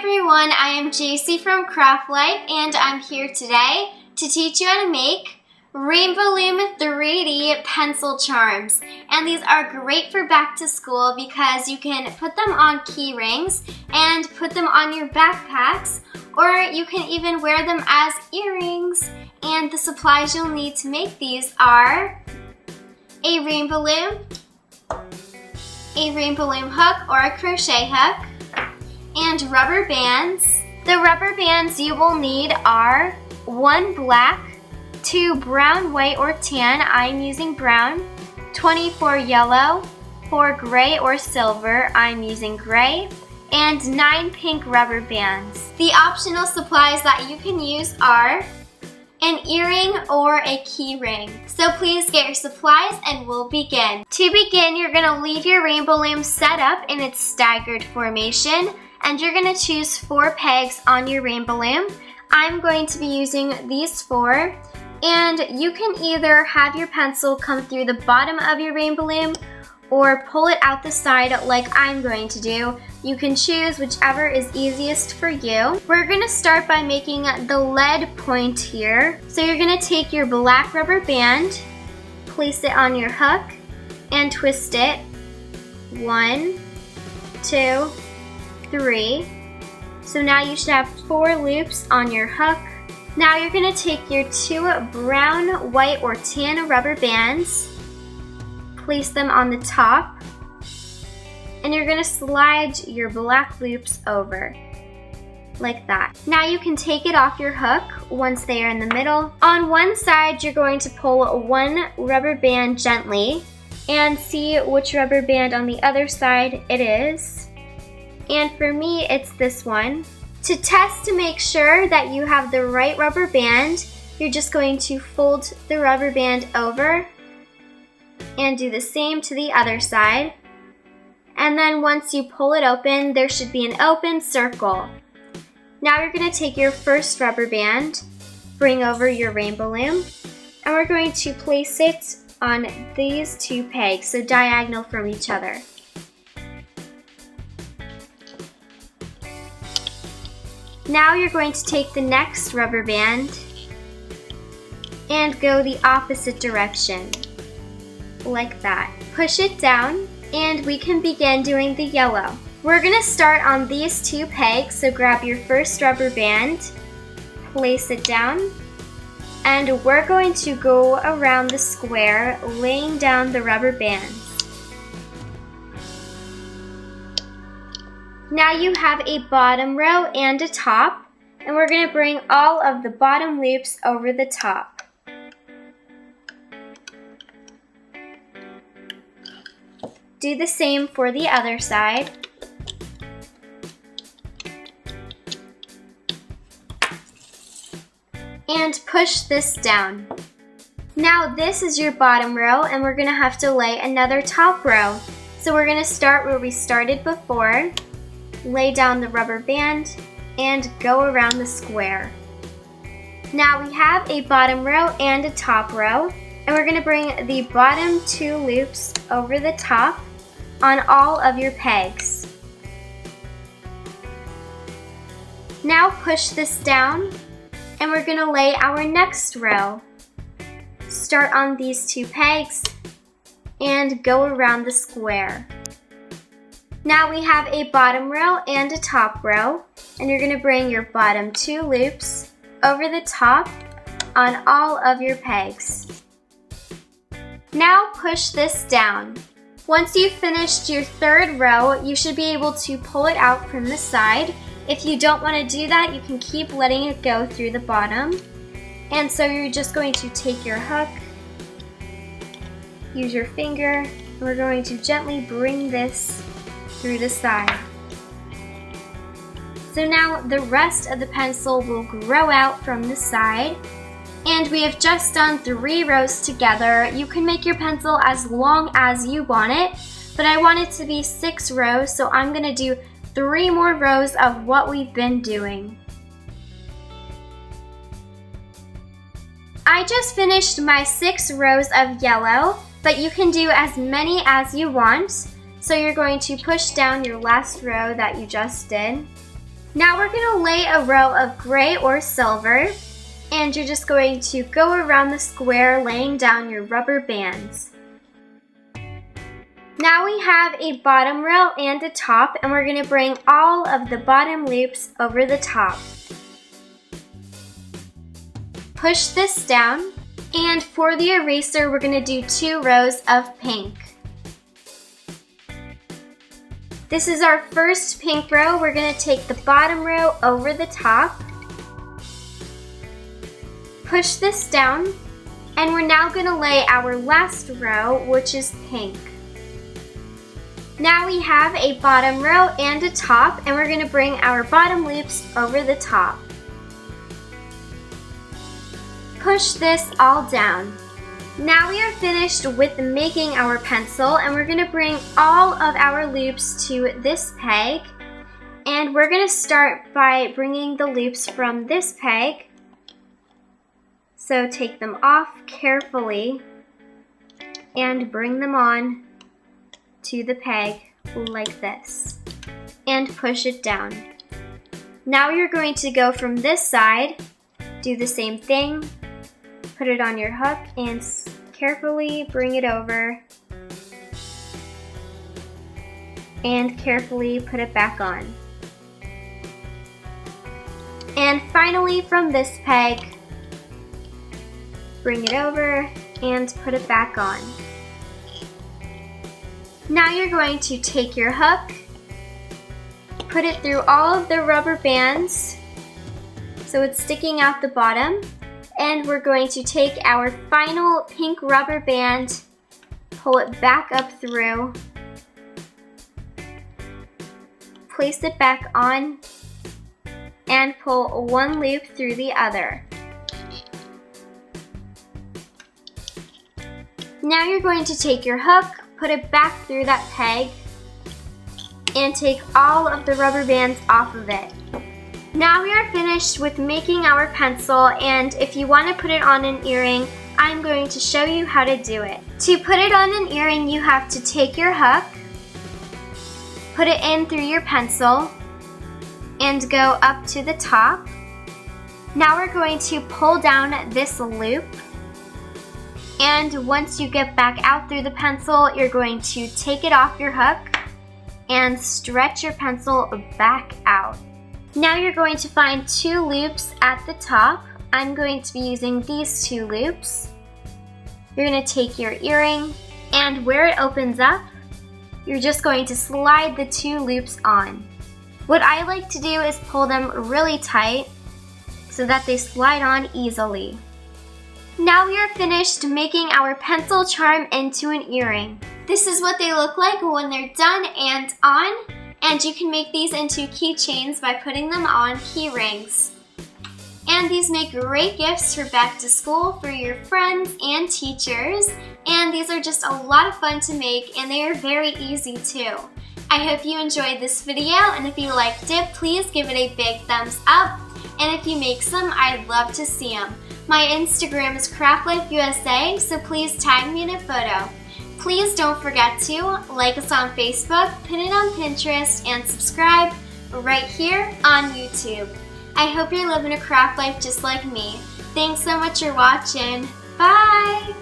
everyone, I am Jacy from Craft Life, and I'm here today to teach you how to make Rainbow Loom 3D pencil charms. And these are great for back to school because you can put them on key rings and put them on your backpacks, or you can even wear them as earrings. And the supplies you'll need to make these are a rainbow loom hook or a crochet hook, and rubber bands. The rubber bands you will need are 1 black, 2 brown, white, or tan, I'm using brown, 24 yellow, 4 gray or silver, I'm using gray, and 9 pink rubber bands. The optional supplies that you can use are an earring or a key ring. So please get your supplies and we'll begin. To begin, you're gonna leave your rainbow loom set up in its staggered formation, and you're gonna choose 4 pegs on your rainbow loom. I'm going to be using these 4, and you can either have your pencil come through the bottom of your rainbow loom or pull it out the side like I'm going to do. You can choose whichever is easiest for you. We're gonna start by making the lead point here. So you're gonna take your black rubber band, place it on your hook, and twist it. 1, 2, 3. So now you should have 4 loops on your hook. Now you're gonna take your 2 brown, white, or tan rubber bands, place them on the top, and you're gonna slide your black loops over, like that. Now you can take it off your hook once they are in the middle. On one side, you're going to pull 1 rubber band gently and see which rubber band on the other side it is. And for me, it's this one. To test to make sure that you have the right rubber band, you're just going to fold the rubber band over and do the same to the other side. And then once you pull it open, there should be an open circle. Now you're going to take your first rubber band, bring over your rainbow loom, and we're going to place it on these 2 pegs, so diagonal from each other. Now you're going to take the next rubber band and go the opposite direction, like that. Push it down and we can begin doing the yellow. We're gonna start on these 2 pegs, so grab your first rubber band, place it down, and we're going to go around the square, laying down the rubber bands. Now you have a bottom row and a top, and we're gonna bring all of the bottom loops over the top. Do the same for the other side. And push this down. Now this is your bottom row, and we're gonna have to lay another top row. So we're gonna start where we started before, lay down the rubber band, and go around the square. Now we have a bottom row and a top row, and we're gonna bring the bottom 2 loops over the top on all of your pegs. Now push this down, and we're gonna lay our next row. Start on these 2 pegs and go around the square. Now we have a bottom row and a top row, and you're gonna bring your bottom 2 loops over the top on all of your pegs. Now push this down. Once you've finished your 3rd row, you should be able to pull it out from the side. If you don't want to do that, you can keep letting it go through the bottom. And so you're just going to take your hook, use your finger, and we're going to gently bring this through the side. So now the rest of the pencil will grow out from the side. And we have just done 3 rows together. You can make your pencil as long as you want it, but I want it to be 6 rows, so I'm gonna do 3 more rows of what we've been doing. I just finished my 6 rows of yellow, but you can do as many as you want. So you're going to push down your last row that you just did, Now we're going to lay a row of gray or silver, and you're just going to go around the square laying down your rubber bands. Now we have a bottom row and a top, and we're going to bring all of the bottom loops over the top. Push this down, and for the eraser, we're going to do 2 rows of pink. This is our first pink row. We're going to take the bottom row over the top. Push this down, and we're now going to lay our last row, which is pink. Now we have a bottom row and a top, and we're going to bring our bottom loops over the top. Push this all down. Now we are finished with making our pencil, and we're going to bring all of our loops to this peg, and we're going to start by bringing the loops from this peg. So take them off carefully and bring them on to the peg like this and push it down. Now you're going to go from this side, do the same thing, put it on your hook and carefully bring it over and carefully put it back on. And finally from this peg, bring it over and put it back on. Now you're going to take your hook, put it through all of the rubber bands so it's sticking out the bottom, and we're going to take our final pink rubber band, pull it back up through, place it back on, and pull one loop through the other. Now you're going to take your hook, put it back through that peg, and take all of the rubber bands off of it. Now we are finished with making our pencil, and if you want to put it on an earring, I'm going to show you how to do it. To put it on an earring, you have to take your hook, put it in through your pencil, and go up to the top. Now we're going to pull down this loop, and once you get back out through the pencil, you're going to take it off your hook and stretch your pencil back out. Now you're going to find 2 loops at the top. I'm going to be using these 2 loops. You're going to take your earring, and where it opens up, you're just going to slide the 2 loops on. What I like to do is pull them really tight so that they slide on easily. Now we are finished making our pencil charm into an earring. This is what they look like when they're done and on, and you can make these into keychains by putting them on key rings. And these make great gifts for back to school for your friends and teachers, and these are just a lot of fun to make, and they are very easy too. I hope you enjoyed this video, and if you liked it, please give it a big thumbs up, and if you make some, I'd love to see them. My Instagram is CraftLifeUSA, so please tag me in a photo. Please don't forget to like us on Facebook, pin it on Pinterest, and subscribe right here on YouTube. I hope you're living a craft life just like me. Thanks so much for watching. Bye!